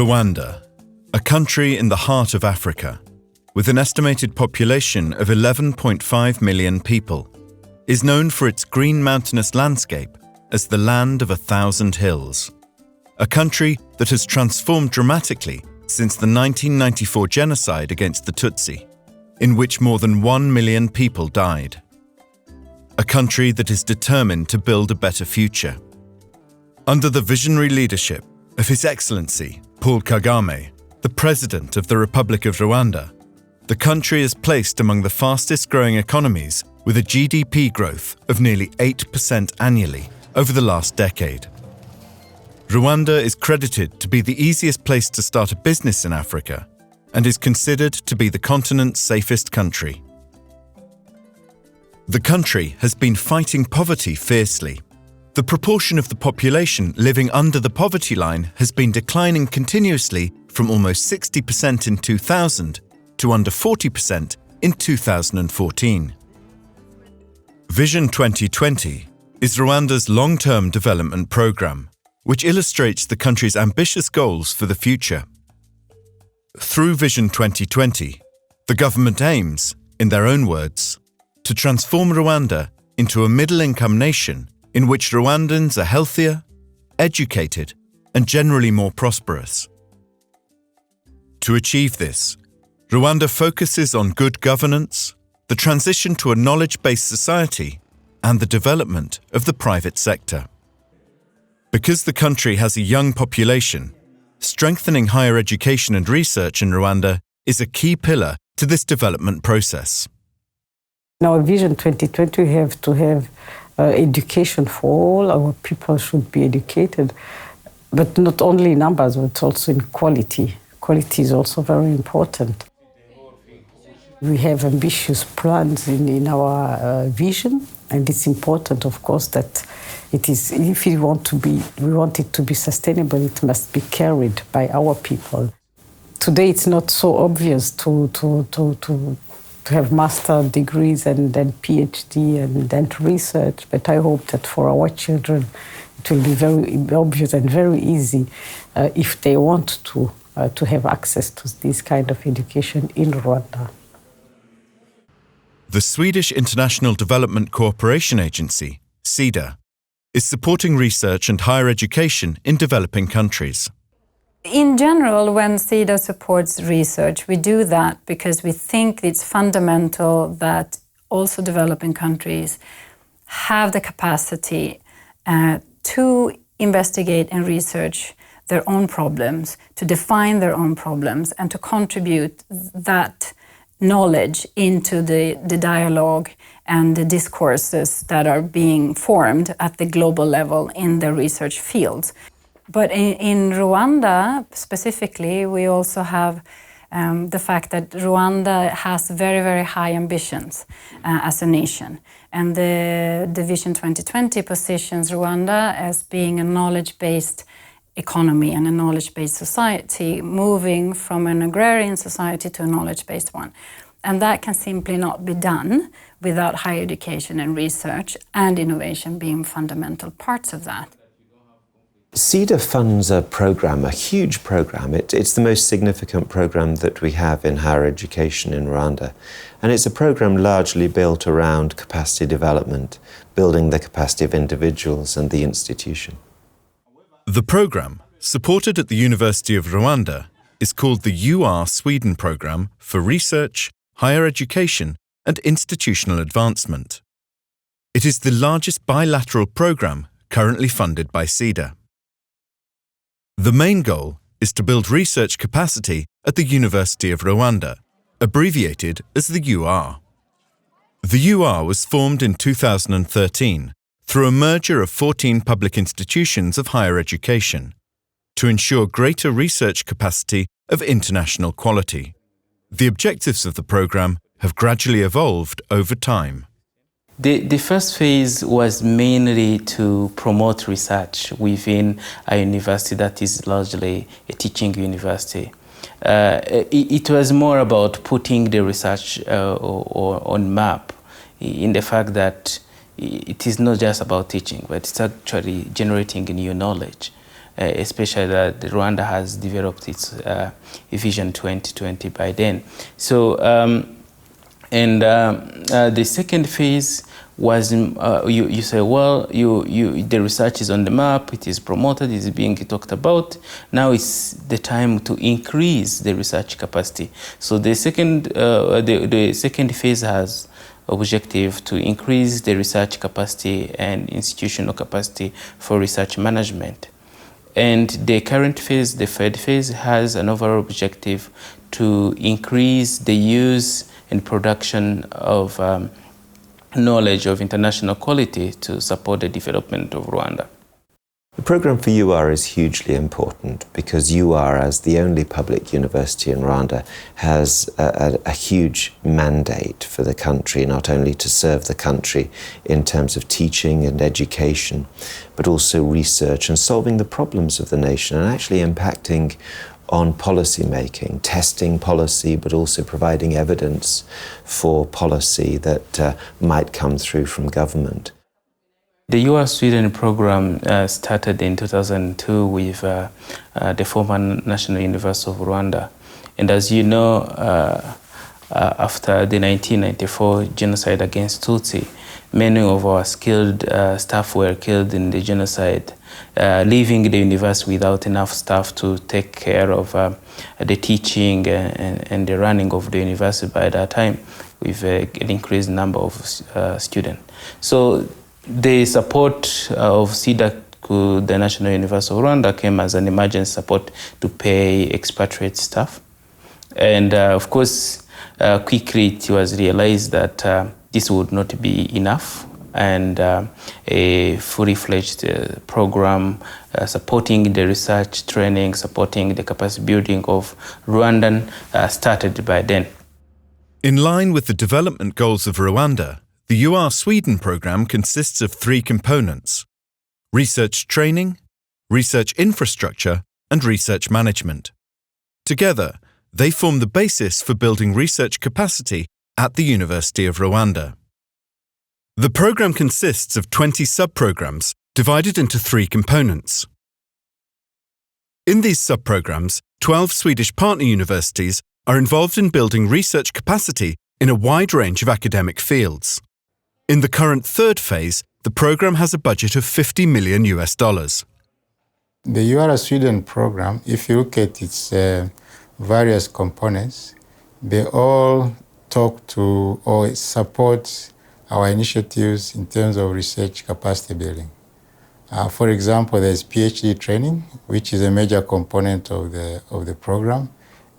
Rwanda, a country in the heart of Africa, with an estimated population of 11.5 million people, is known for its green mountainous landscape as the land of 1,000 hills. A country that has transformed dramatically since the 1994 genocide against the Tutsi, in which more than 1 million people died. A country that is determined to build a better future. Under the visionary leadership of His Excellency Paul Kagame, the President of the Republic of Rwanda, the country is placed among the fastest-growing economies with a GDP growth of nearly 8% annually over the last decade. Rwanda is credited to be the easiest place to start a business in Africa and is considered to be the continent's safest country. The country has been fighting poverty fiercely. The proportion of the population living under the poverty line has been declining continuously from almost 60% in 2000 to under 40% in 2014. Vision 2020 is Rwanda's long-term development program, which illustrates the country's ambitious goals for the future. Through Vision 2020, the government aims, in their own words, to transform Rwanda into a middle-income nation in which Rwandans are healthier, educated, and generally more prosperous. To achieve this, Rwanda focuses on good governance, the transition to a knowledge-based society, and the development of the private sector. Because the country has a young population, strengthening higher education and research in Rwanda is a key pillar to this development process. In our Vision 2020, we have to have education for all. Our people should be educated, but not only in numbers, but also in quality. Quality is also very important. We have ambitious plans in our vision, and it's important, of course, that it is. If we want it to be sustainable, it must be carried by our people. Today, it's not so obvious to have master degrees and then PhD and then research, but I hope that for our children it will be very obvious and very easy if they want to have access to this kind of education in Rwanda. The Swedish International Development Cooperation Agency, Sida, is supporting research and higher education in developing countries. In general, when Sida supports research, we do that because we think it's fundamental that also developing countries have the capacity to investigate and research their own problems, to define their own problems, and to contribute that knowledge into the dialogue and the discourses that are being formed at the global level in the research fields. But in Rwanda specifically, we also have the fact that Rwanda has very, very high ambitions as a nation. And the Vision 2020 positions Rwanda as being a knowledge-based economy and a knowledge-based society, moving from an agrarian society to a knowledge-based one. And that can simply not be done without higher education and research and innovation being fundamental parts of that. Sida funds a program, a huge program. It's the most significant program that we have in higher education in Rwanda. And it's a program largely built around capacity development, building the capacity of individuals and the institution. The program, supported at the University of Rwanda, is called the UR Sweden Program for Research, Higher Education and Institutional Advancement. It is the largest bilateral program currently funded by Sida. The main goal is to build research capacity at the University of Rwanda, abbreviated as the UR. The UR was formed in 2013 through a merger of 14 public institutions of higher education to ensure greater research capacity of international quality. The objectives of the program have gradually evolved over time. The first phase was mainly to promote research within a university that is largely a teaching university. It was more about putting the research on map in the fact that it is not just about teaching, but it's actually generating new knowledge. especially that Rwanda has developed its Vision 2020 by then. So, the second phase was you say, well, the research is on the map, it is promoted, it is being talked about. Now it's the time to increase the research capacity. So the second phase has objective to increase the research capacity and institutional capacity for research management. And the current phase, the third phase, has an overall objective to increase the use and production of knowledge of international quality to support the development of Rwanda. The programme for UR is hugely important because UR, as the only public university in Rwanda, has a huge mandate for the country, not only to serve the country in terms of teaching and education, but also research and solving the problems of the nation and actually impacting on policy making, testing policy, but also providing evidence for policy that might come through from government. The UR Sweden program started in 2002 with the former National University of Rwanda. And as you know, after the 1994 genocide against Tutsi, many of our skilled staff were killed in the genocide, leaving the university without enough staff to take care of the teaching and the running of the university by that time, with an increased number of students. So the support of Sida to the National University of Rwanda came as an emergency support to pay expatriate staff. And of course, quickly it was realized that this would not be enough, and a fully-fledged program supporting the research training, supporting the capacity building of Rwandan started by then. In line with the development goals of Rwanda, the UR Sweden program consists of three components: research training, research infrastructure, and research management. Together, they form the basis for building research capacity at the University of Rwanda. The program consists of 20 sub-programs divided into three components. In these sub-programs, 12 Swedish partner universities are involved in building research capacity in a wide range of academic fields. In the current third phase, the program has a budget of $50 million. The UR Sweden program, if you look at its various components, they all talk to or support our initiatives in terms of research capacity building. For example, there's PhD training, which is a major component of the program.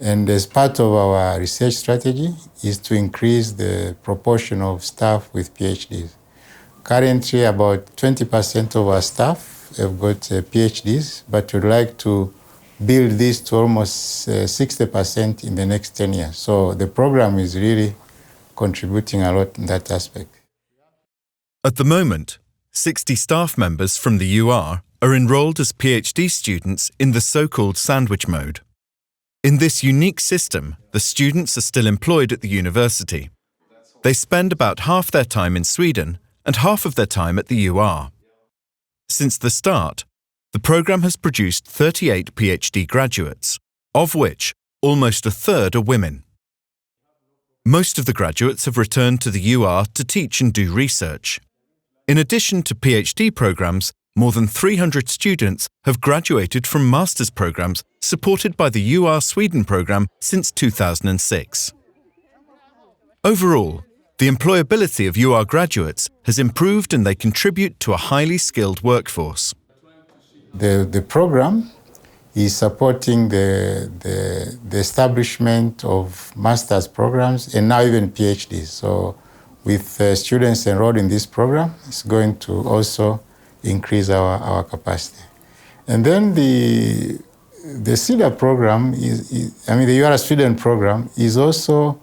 And as part of our research strategy is to increase the proportion of staff with PhDs. Currently, about 20% of our staff have got PhDs, but we'd like to build this to almost 60% in the next 10 years. So the program is really contributing a lot in that aspect. At the moment, 60 staff members from the UR are enrolled as PhD students in the so-called sandwich mode. In this unique system, the students are still employed at the university. They spend about half their time in Sweden and half of their time at the UR. Since the start, the program has produced 38 PhD graduates, of which almost a third are women. Most of the graduates have returned to the UR to teach and do research. In addition to PhD programs, more than 300 students have graduated from master's programs supported by the UR Sweden program since 2006. Overall, the employability of UR graduates has improved and they contribute to a highly skilled workforce. The program is supporting the establishment of master's programs and now even PhDs. So with students enrolled in this program, it's going to also increase our capacity. And then the Sida program, the UR Sweden program is also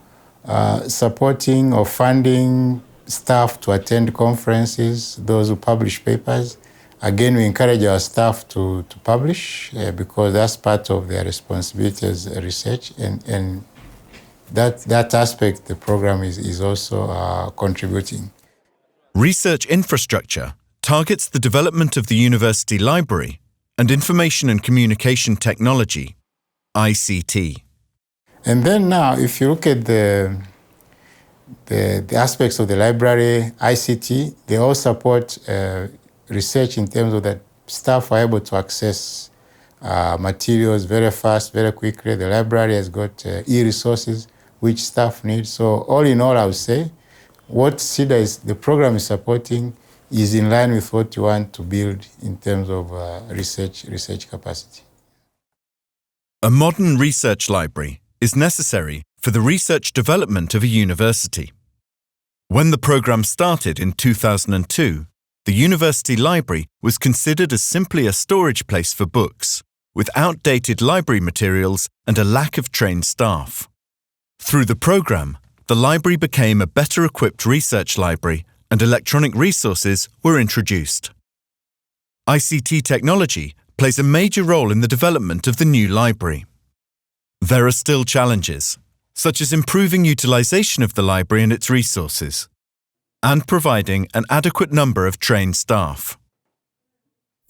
supporting or funding staff to attend conferences, those who publish papers. Again, we encourage our staff to publish because that's part of their responsibility as research, and that aspect the program is also contributing. Research infrastructure targets the development of the university library, and Information and Communication Technology, ICT. And then now, if you look at the aspects of the library, ICT, they all support research in terms of that staff are able to access materials very fast, very quickly. The library has got e-resources which staff needs. So all in all, I would say what Sida the program is supporting is in line with what you want to build in terms of research capacity. A modern research library is necessary for the research development of a university. When the program started in 2002, the university library was considered as simply a storage place for books, with outdated library materials and a lack of trained staff. Through the program, the library became a better equipped research library and electronic resources were introduced. ICT technology plays a major role in the development of the new library. There are still challenges, such as improving utilization of the library and its resources, and providing an adequate number of trained staff.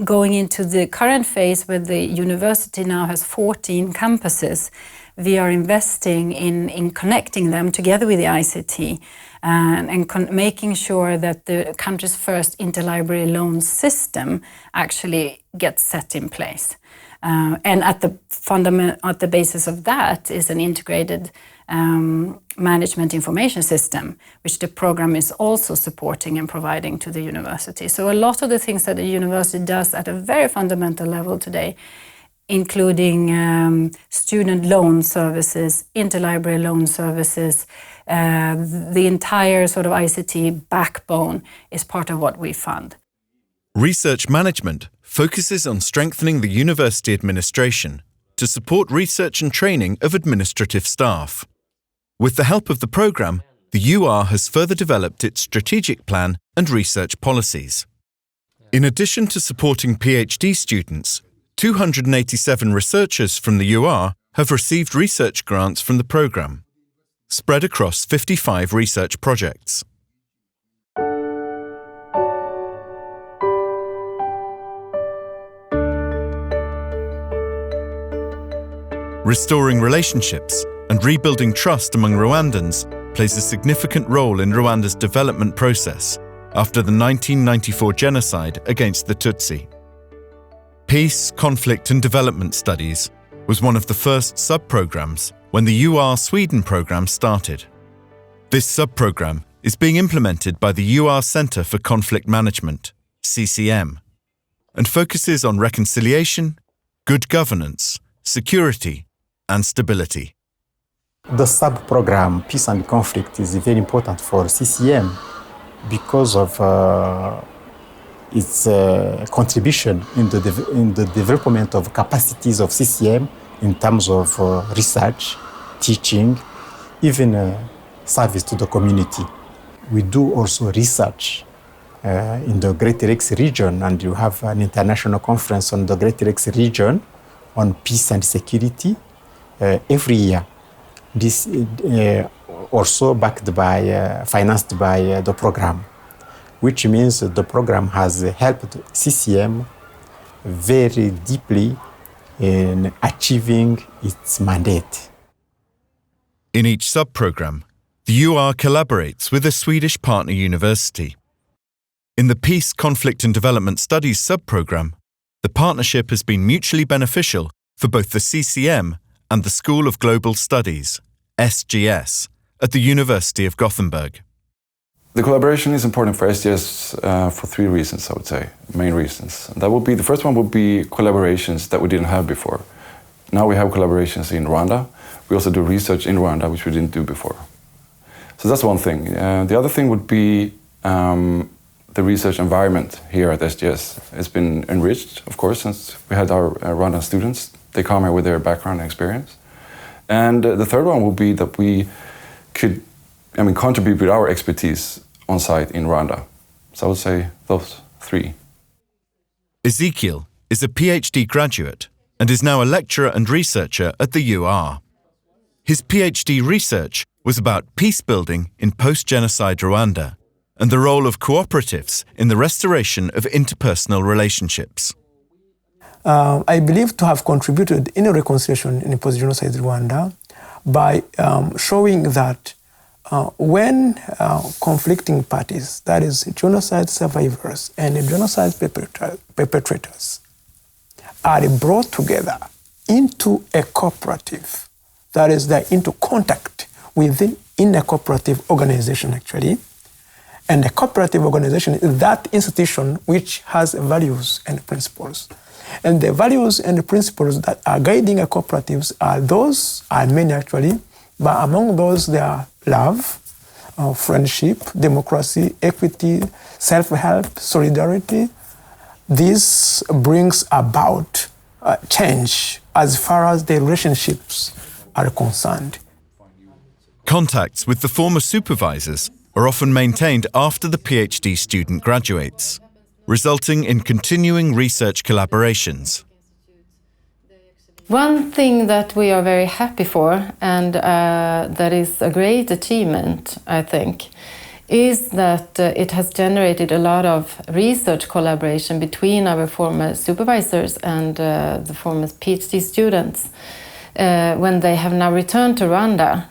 Going into the current phase where the university now has 14 campuses, we are investing in connecting them together with the ICT and making sure that the country's first interlibrary loan system actually gets set in place. And at the basis of that is an integrated management information system, which the program is also supporting and providing to the university. So a lot of the things that the university does at a very fundamental level today, including student loan services, interlibrary loan services, the entire sort of ICT backbone is part of what we fund. Research management focuses on strengthening the university administration to support research and training of administrative staff. With the help of the program, the UR has further developed its strategic plan and research policies. In addition to supporting PhD students, 287 researchers from the UR have received research grants from the program, spread across 55 research projects. Restoring relationships and rebuilding trust among Rwandans plays a significant role in Rwanda's development process after the 1994 genocide against the Tutsi. Peace, Conflict and Development Studies was one of the first sub-programs when the UR Sweden program started. This sub-program is being implemented by the UR Center for Conflict Management, CCM, and focuses on reconciliation, good governance, security, and stability. The sub-program Peace and Conflict is very important for CCM because of its contribution in the development of capacities of CCM in terms of research, teaching, even service to the community. We do also research in the Greater Lakes region, and you have an international conference on the Greater Lakes region on peace and security every year. This also backed by, financed by the program, which means the program has helped CCM very deeply in achieving its mandate. In each sub-program, the UR collaborates with a Swedish partner university. In the Peace, Conflict and Development Studies sub-program, the partnership has been mutually beneficial for both the CCM and the School of Global Studies, SGS, at the University of Gothenburg. The collaboration is important for SGS for three reasons, I would say, main reasons. That would be, the first one would be collaborations that we didn't have before. Now we have collaborations in Rwanda. We also do research in Rwanda, which we didn't do before. So that's one thing. The other thing would be the research environment here at SGS. It's been enriched, of course, since we had our Rwandan students. They come here with their background and experience. And the third one would be that we could, contribute with our expertise on site in Rwanda. So I would say those three. Ezekiel is a PhD graduate and is now a lecturer and researcher at the UR. His PhD research was about peace building in post-genocide Rwanda and the role of cooperatives in the restoration of interpersonal relationships. I believe to have contributed in a reconciliation in post-genocide Rwanda by showing that when conflicting parties, that is genocide survivors and genocide perpetrators, are brought together into a cooperative, that is, they're into contact in a cooperative organization actually. And a cooperative organization is that institution which has values and principles. And the values and the principles that are guiding a cooperatives are many actually, but among those there are love, friendship, democracy, equity, self-help, solidarity. This brings about change as far as the relationships are concerned. Contacts with the former supervisors are often maintained after the PhD student graduates, resulting in continuing research collaborations. One thing that we are very happy for, and that is a great achievement, I think, is that it has generated a lot of research collaboration between our former supervisors and the former PhD students. When they have now returned to Rwanda,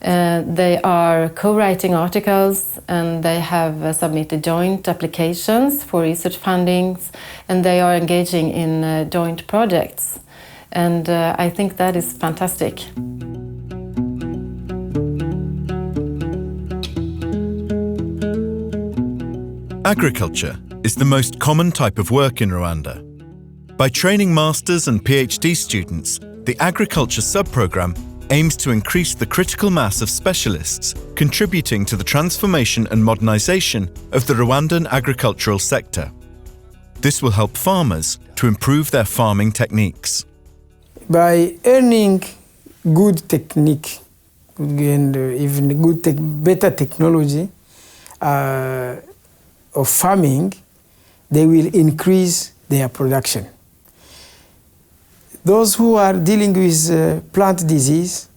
they are co-writing articles and they have submitted joint applications for research fundings, and they are engaging in joint projects. And I think that is fantastic. Agriculture is the most common type of work in Rwanda. By training masters and PhD students, the agriculture sub-program aims to increase the critical mass of specialists contributing to the transformation and modernization of the Rwandan agricultural sector. This will help farmers to improve their farming techniques. By earning good technique and even better technology of farming, they will increase their production. Those who are dealing with plant disease,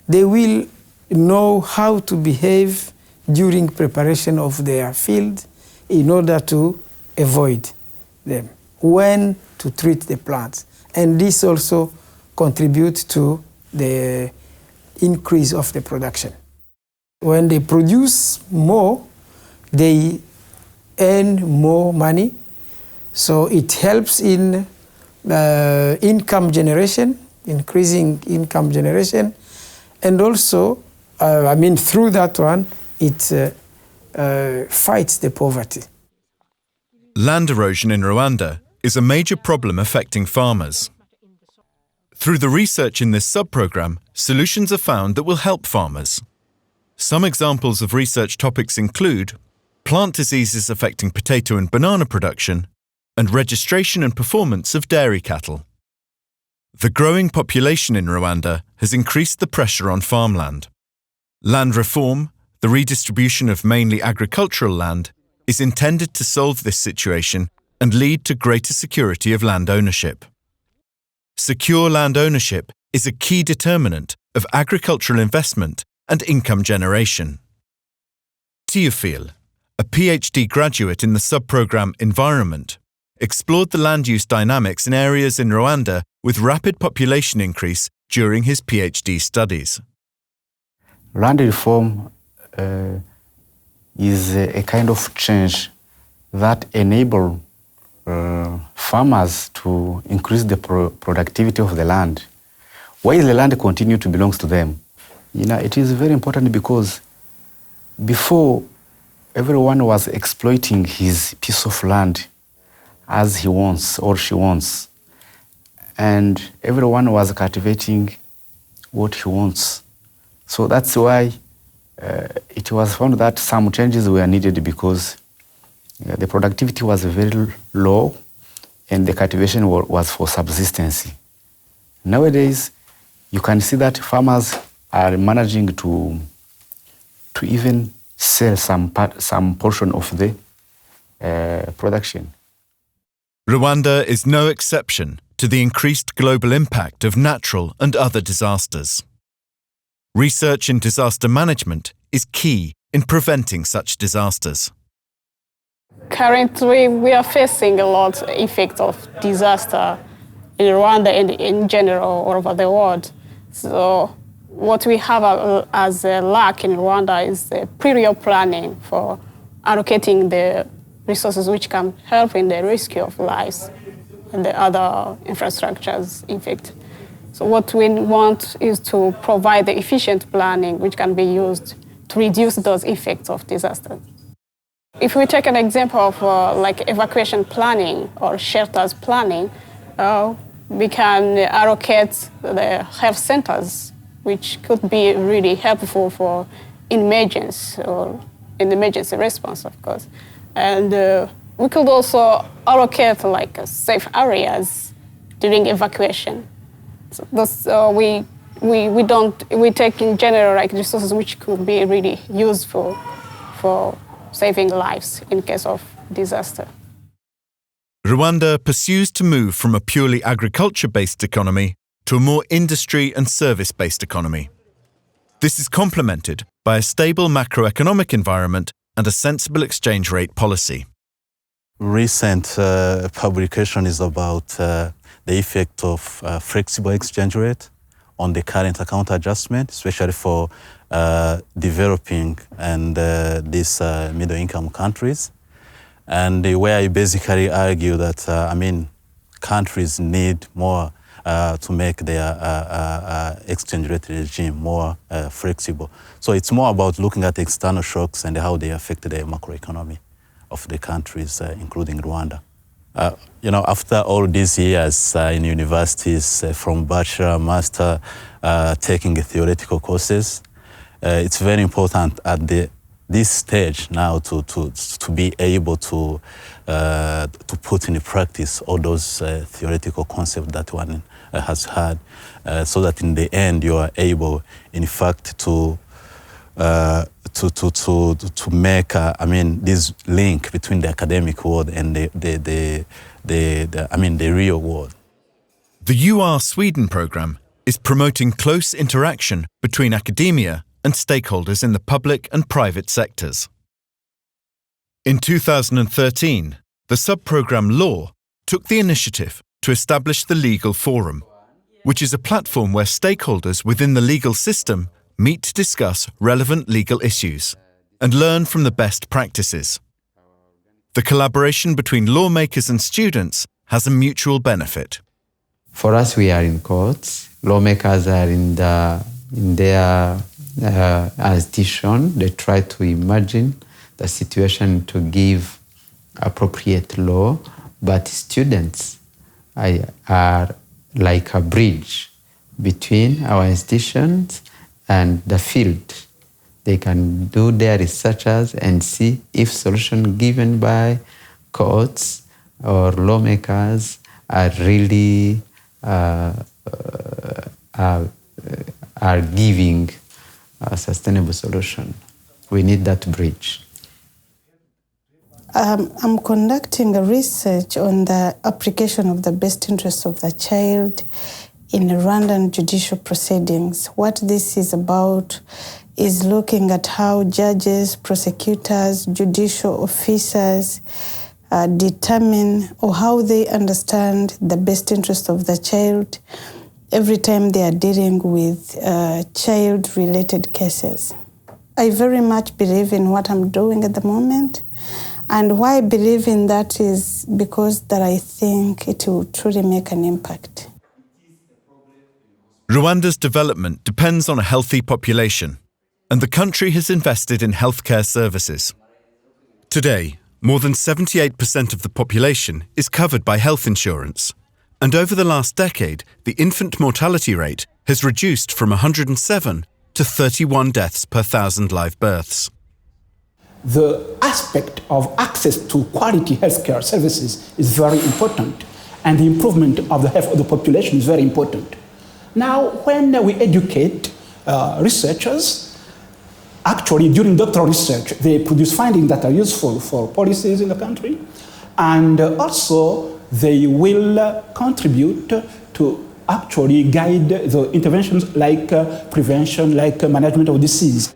they will know how to behave during preparation of their field in order to avoid them, when to treat the plants. And this also contributes to the increase of the production. When they produce more, they earn more money, so it helps in income generation, increasing income generation, and also, through that one, it fights the poverty. Land erosion in Rwanda is a major problem affecting farmers. Through the research in this sub-program, solutions are found that will help farmers. Some examples of research topics include plant diseases affecting potato and banana production, and registration and performance of dairy cattle. The growing population in Rwanda has increased the pressure on farmland. Land reform, the redistribution of mainly agricultural land, is intended to solve this situation and lead to greater security of land ownership. Secure land ownership is a key determinant of agricultural investment and income generation. Theophile, a PhD graduate in the sub-program Environment, explored the land use dynamics in areas in Rwanda with rapid population increase during his PhD studies. Land reform is a kind of change that enable farmers to increase the productivity of the land, while the land continue to belong to them. It is very important because before, everyone was exploiting his piece of land as he wants or she wants, and everyone was cultivating what he wants. So that's why it was found that some changes were needed, because the productivity was very low and the cultivation was for subsistence. Nowadays, you can see that farmers are managing to even sell some portion of the production. Rwanda is no exception to the increased global impact of natural and other disasters. Research in disaster management is key in preventing such disasters. Currently, we are facing a lot of effects of disaster in Rwanda and in general all over the world. So what we have as a lack in Rwanda is the prior planning for allocating the resources which can help in the rescue of lives and the other infrastructures, in fact. So what we want is to provide the efficient planning which can be used to reduce those effects of disaster. If we take an example of like evacuation planning or shelters planning, we can allocate the health centers, which could be really helpful for emergency or in emergency response, of course. And we could also allocate like safe areas during evacuation. So those, we take in general like resources which could be really useful for saving lives in case of disaster. Rwanda pursues to move from a purely agriculture-based economy to a more industry and service-based economy. This is complemented by a stable macroeconomic environment and a sensible exchange rate policy. Recent publication is about the effect of flexible exchange rate on the current account adjustment, especially for developing and these middle-income countries. And where I basically argue that, countries need more to make their exchange rate regime more flexible. So it's more about looking at external shocks and how they affect the macroeconomy of the countries, including Rwanda. After all these years in universities, from bachelor, master, taking theoretical courses, it's very important at this stage now to be able to put in practice all those theoretical concepts that one has had, so that in the end you are able, in fact, to make this link between the academic world and the real world. The UR Sweden program is promoting close interaction between academia and stakeholders in the public and private sectors. In 2013, the sub-program Law took the initiative to establish the Legal Forum, which is a platform where stakeholders within the legal system meet to discuss relevant legal issues and learn from the best practices. The collaboration between lawmakers and students has a mutual benefit. For us, we are in courts. Lawmakers are in their institution. They try to imagine the situation to give appropriate law, but students are like a bridge between our institutions and the field. They can do their researches and see if solutions given by courts or lawmakers are really are giving a sustainable solution. We need that bridge. I'm conducting a research on the application of the best interests of the child in Rwandan judicial proceedings. What this is about is looking at how judges, prosecutors, judicial officers determine or how they understand the best interest of the child every time they are dealing with child-related cases. I very much believe in what I'm doing at the moment. And why I believe in that is because that I think it will truly make an impact. Rwanda's development depends on a healthy population, and the country has invested in healthcare services. Today, more than 78% of the population is covered by health insurance, and over the last decade, the infant mortality rate has reduced from 107 to 31 deaths per 1,000 live births. The aspect of access to quality healthcare services is very important, and the improvement of the health of the population is very important. Now, when we educate researchers, actually during doctoral research, they produce findings that are useful for policies in the country, and also they will contribute to actually guide the interventions like prevention, like management of disease.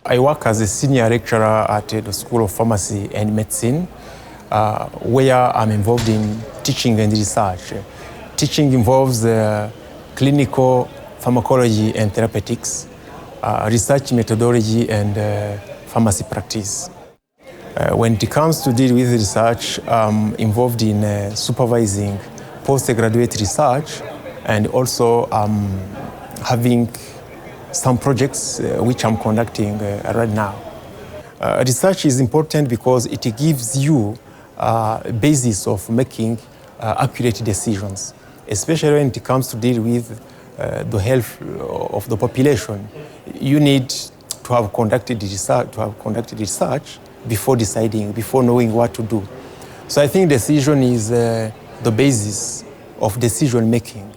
I work as a senior lecturer at the School of Pharmacy and Medicine, where I'm involved in teaching and research. teaching involves clinical pharmacology and therapeutics, research methodology, and pharmacy practice. When it comes to deal with research, I'm involved in supervising postgraduate research and also having some projects which I'm conducting right now. Research is important because it gives you a basis of making accurate decisions, especially when it comes to deal with the health of the population. You need to have conducted research before deciding, before knowing what to do. So I think decision is the basis of decision making.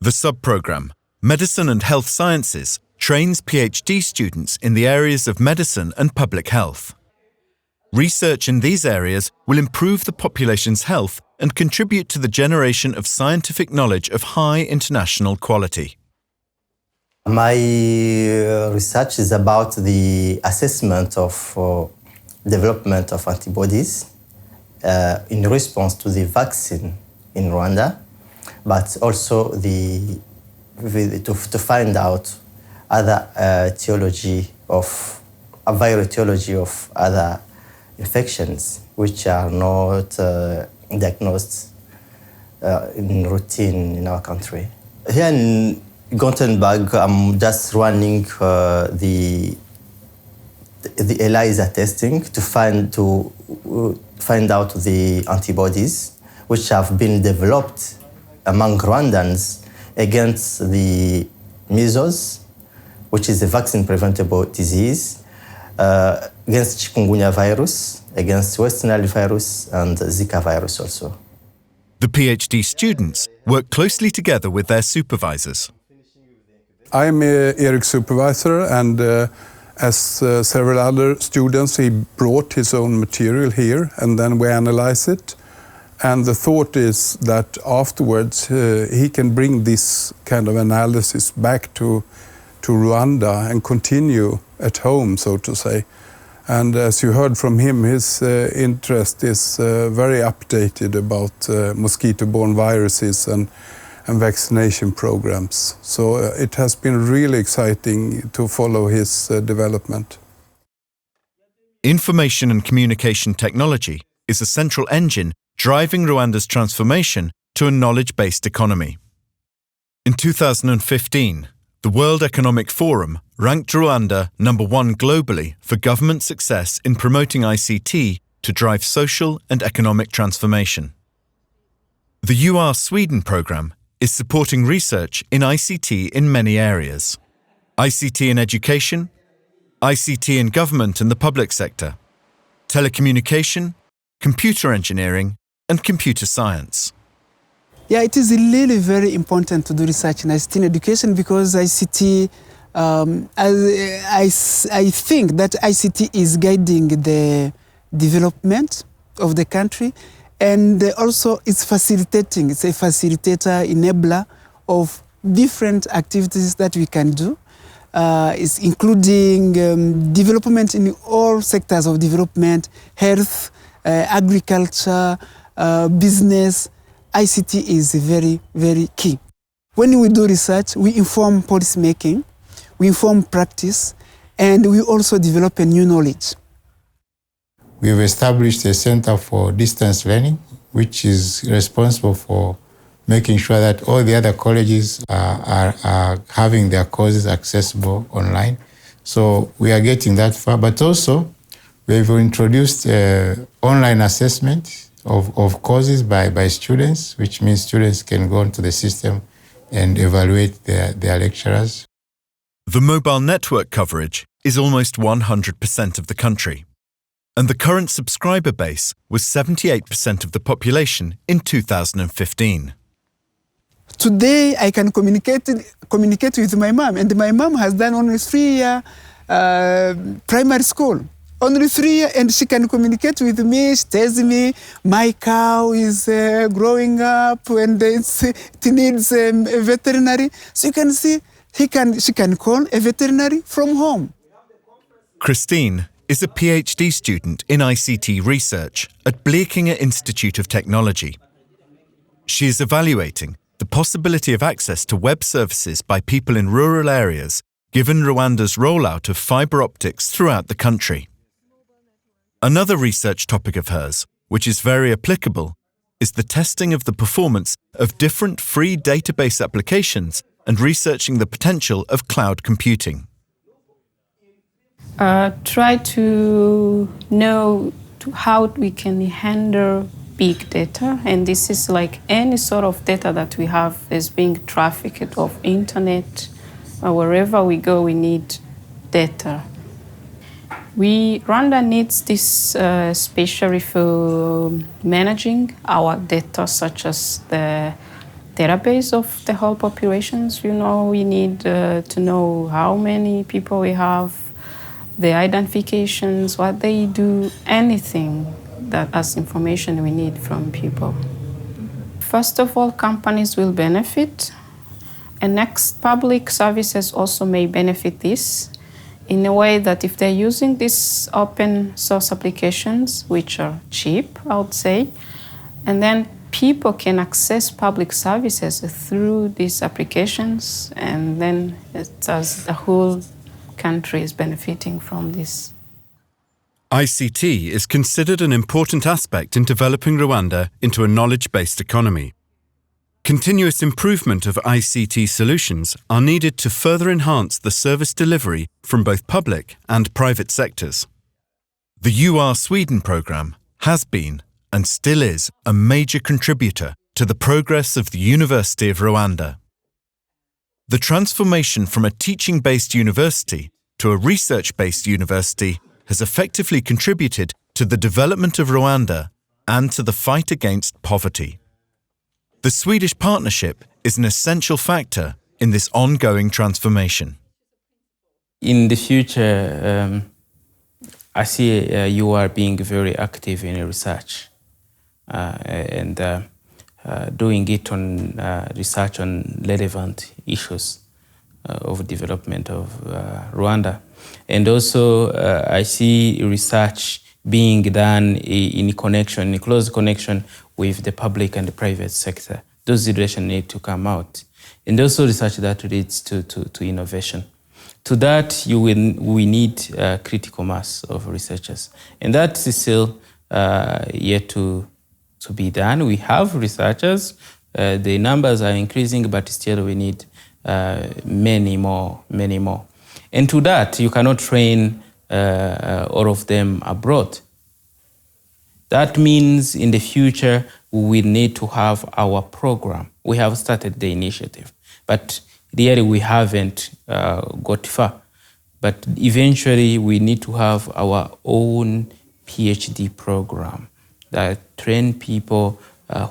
The sub-program, Medicine and Health Sciences, trains PhD students in the areas of medicine and public health. Research in these areas will improve the population's health and contribute to the generation of scientific knowledge of high international quality. My research is about the assessment of development of antibodies in response to the vaccine in Rwanda, but also to find out other viral etiology of other infections which are not diagnosed in routine in our country. Here in Gothenburg, I'm just running the ELISA testing to find out the antibodies which have been developed among Rwandans against the measles, which is a vaccine-preventable disease, against chikungunya virus, against West Nile virus, and Zika virus also. The PhD students work closely together with their supervisors. I'm Eric's supervisor, and as several other students, he brought his own material here, and then we analyze it. And the thought is that afterwards he can bring this kind of analysis back to Rwanda and continue at home, so to say. And as you heard from him, his interest is very updated about mosquito-borne viruses and vaccination programs. So it has been really exciting to follow his development. Information and communication technology is a central engine driving Rwanda's transformation to a knowledge-based economy. In 2015, the World Economic Forum ranked Rwanda #1 globally for government success in promoting ICT to drive social and economic transformation. The UR Sweden program is supporting research in ICT in many areas: ICT in education, ICT in government and the public sector, telecommunication, computer engineering, and computer science. Yeah, it is really very important to do research in ICT in education because ICT, I think that ICT is guiding the development of the country, and also it's facilitating, it's a facilitator, enabler of different activities that we can do. It's including development in all sectors of development, health, agriculture, business. ICT is very, very key. When we do research, we inform policy making, we inform practice, and we also develop a new knowledge. We have established a Center for Distance Learning, which is responsible for making sure that all the other colleges are having their courses accessible online. So we are getting that far, but also we've introduced online assessment of courses by students, which means students can go into the system and evaluate their lecturers. The mobile network coverage is almost 100% of the country, and the current subscriber base was 78% of the population in 2015. Today, I can communicate with my mom, and my mom has done only 3-year primary school. Only 3 years, and she can communicate with me. She tells me my cow is growing up and it needs a veterinary. So you can see, she can call a veterinary from home. Christine is a PhD student in ICT research at Blekinge Institute of Technology. She is evaluating the possibility of access to web services by people in rural areas, given Rwanda's rollout of fibre optics throughout the country. Another research topic of hers, which is very applicable, is the testing of the performance of different free database applications and researching the potential of cloud computing. Try to know how we can handle big data, and this is like any sort of data that we have is being trafficked off internet. Wherever we go, we need data. Rwanda needs this especially for managing our data, such as the database of the whole populations. You know, we need to know how many people we have, the identifications, what they do, anything that as information we need from people. First of all, companies will benefit, and next, public services also may benefit this in a way that if they're using these open source applications, which are cheap, I would say, and then people can access public services through these applications, and then it's as the whole country is benefiting from this. ICT is considered an important aspect in developing Rwanda into a knowledge-based economy. Continuous improvement of ICT solutions are needed to further enhance the service delivery from both public and private sectors. The UR Sweden programme has been and still is a major contributor to the progress of the University of Rwanda. The transformation from a teaching-based university to a research-based university has effectively contributed to the development of Rwanda and to the fight against poverty. The Swedish partnership is an essential factor in this ongoing transformation. In the future, I see you are being very active in research and doing it on research on relevant issues of development of Rwanda. And also I see research being done in close connection with the public and the private sector. Those relations need to come out. And also research that leads to innovation. To that, we need critical mass of researchers. And that is still yet to be done. We have researchers. The numbers are increasing, but still we need many more. And to that, you cannot train all of them abroad. That means in the future, we need to have our program. We have started the initiative, but really we haven't got far. But eventually, we need to have our own PhD program that train people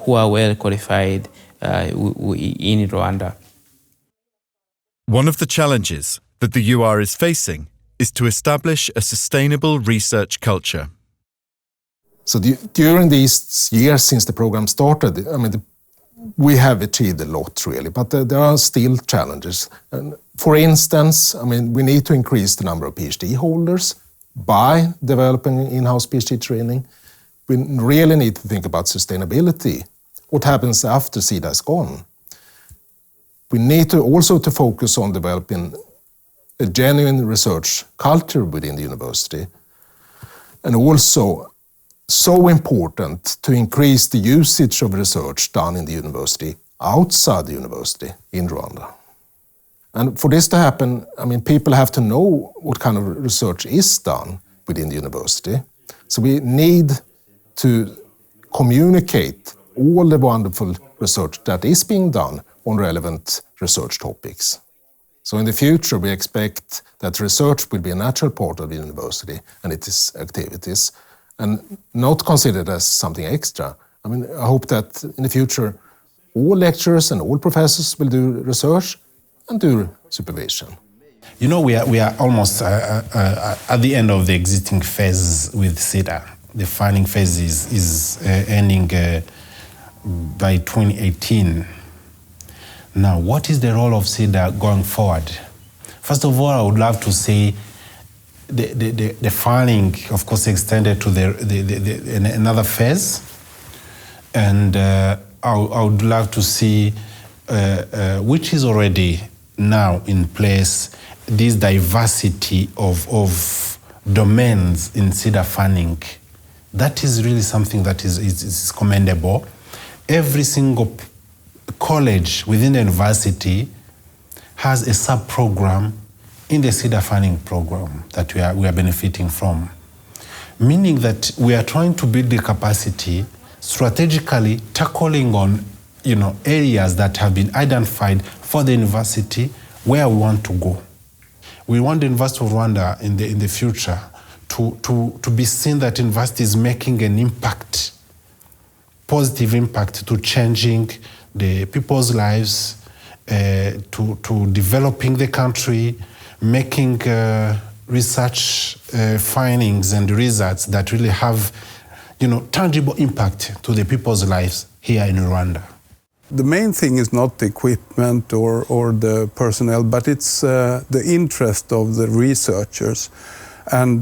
who are well qualified in Rwanda. One of the challenges that the UR is facing is to establish a sustainable research culture. So during these years since the program started, we have achieved a lot really, but there are still challenges. And for instance, we need to increase the number of PhD holders by developing in-house PhD training. We really need to think about sustainability. What happens after Sida is gone? We need to also focus on developing a genuine research culture within the university, and also so important to increase the usage of research done in the university outside the university in Rwanda. And for this to happen, people have to know what kind of research is done within the university. So we need to communicate all the wonderful research that is being done on relevant research topics. So in the future, we expect that research will be a natural part of the university and its activities, and not considered as something extra. I hope that in the future, all lecturers and all professors will do research and do supervision. You know, we are almost at the end of the existing phase with Sida. The funding phase is ending by 2018. Now, what is the role of Sida going forward? First of all, I would love to say the funding, of course, extended to another phase. And I would love to see, which is already now in place, this diversity of domains in Sida funding. That is really something that is commendable. Every single college within the university has a sub-program in the Sida funding program that we are benefiting from. Meaning that we are trying to build the capacity, strategically tackling on areas that have been identified for the university where we want to go. We want the University of Rwanda in the future to be seen that university is making an impact, positive impact to changing the people's lives, to developing the country, making research findings and results that really have, tangible impact to the people's lives here in Rwanda. The main thing is not the equipment or the personnel, but it's the interest of the researchers. And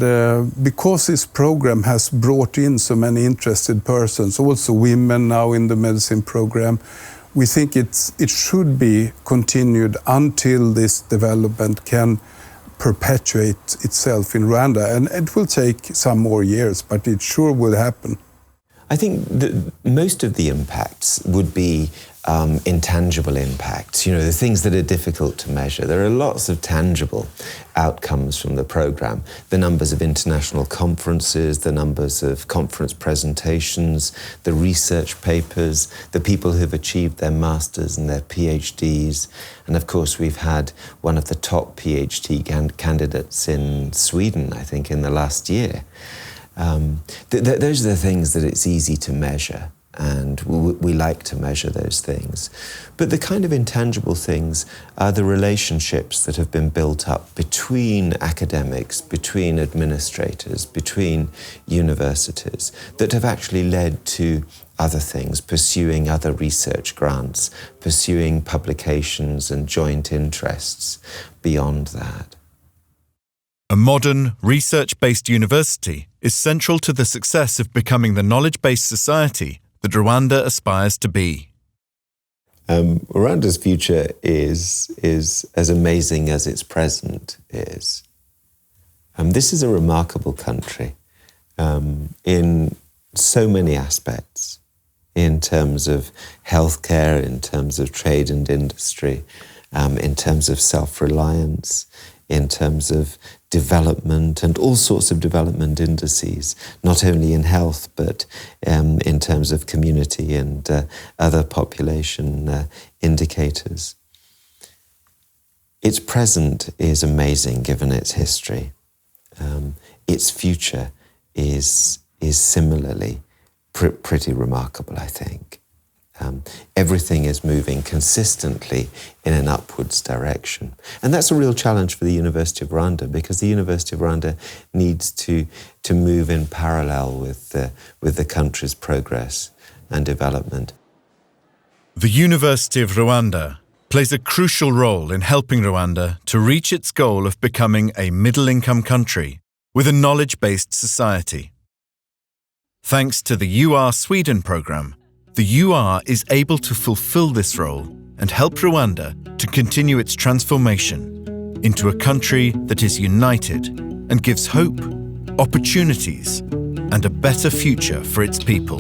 because this program has brought in so many interested persons, also women now in the medicine program, we think it should be continued until this development can perpetuate itself in Rwanda. And it will take some more years, but it sure will happen. I think that most of the impacts would be intangible impacts, the things that are difficult to measure. There are lots of tangible outcomes from the program. The numbers of international conferences, the numbers of conference presentations, the research papers, the people who've achieved their masters and their PhDs. And of course, we've had one of the top PhD candidates in Sweden, I think, in the last year. Those are the things that it's easy to measure, and we like to measure those things. But the kind of intangible things are the relationships that have been built up between academics, between administrators, between universities, that have actually led to other things, pursuing other research grants, pursuing publications and joint interests beyond that. A modern, research-based university is central to the success of becoming the knowledge-based society that Rwanda aspires to be. Rwanda's future is as amazing as its present is. This is a remarkable country in so many aspects, in terms of healthcare, in terms of trade and industry, in terms of self-reliance, in terms of development and all sorts of development indices, not only in health, but in terms of community and other population indicators. Its present is amazing given its history. Its future is similarly pretty remarkable, I think. Everything is moving consistently in an upwards direction. And that's a real challenge for the University of Rwanda, because the University of Rwanda needs to move in parallel with the country's progress and development. The University of Rwanda plays a crucial role in helping Rwanda to reach its goal of becoming a middle-income country with a knowledge-based society. Thanks to the UR Sweden program, the UR is able to fulfill this role and help Rwanda to continue its transformation into a country that is united and gives hope, opportunities, and a better future for its people.